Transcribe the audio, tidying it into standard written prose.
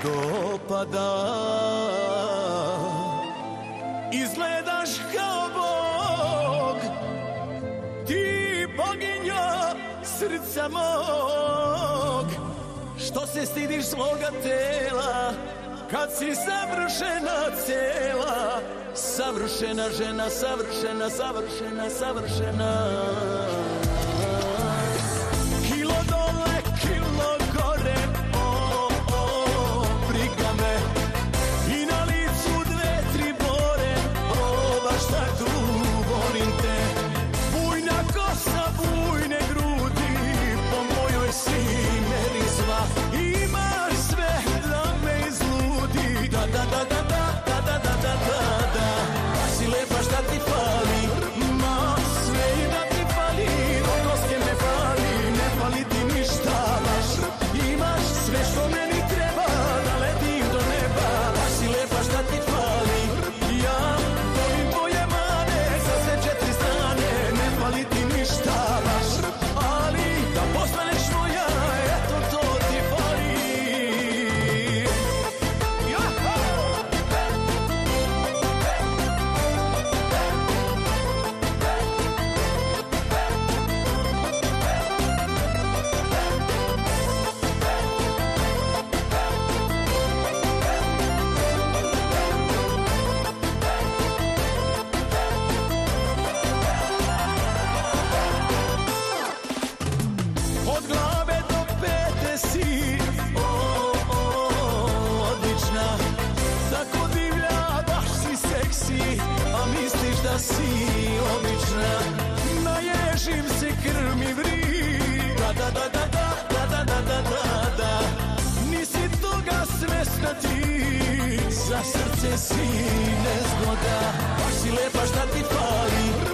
dopada. Izgledaš kao Bog, ti boginja srca mog. Što se stidiš svoga tela, kad si savršena cijela. Savršena žena, savršena, savršena, savršena. Kilo dole, kilo gore, briga me. I na licu dve, tri bore, baš tak tu volim te. Bujna kosa, bujne grudi, po mojoj si merizva. Imaš sve da me izludi, da, da, da, da, da, da, da, da, da, da. Pa si lepa šta ti fali, ma sve i da ti fali. Od koske me fali, ne fali ti ništa baš. Imaš sve što meni treba, da letim do neba. Pa si lepa šta ti fali, ja volim tvoje mane. Sa sve četiri strane, ne fali ti ništa baš. Ali da postaneš moja, eto to ti fali. Od glave do pete si odlična, tako divlja, baš si seksi, a misliš da si obična. Naježim se, krv mi vri, da, da, da, da, da, da, da, da, da, da. Nisi toga svesna ti, za srce si nezgoda. Baš si lepa šta ti fali,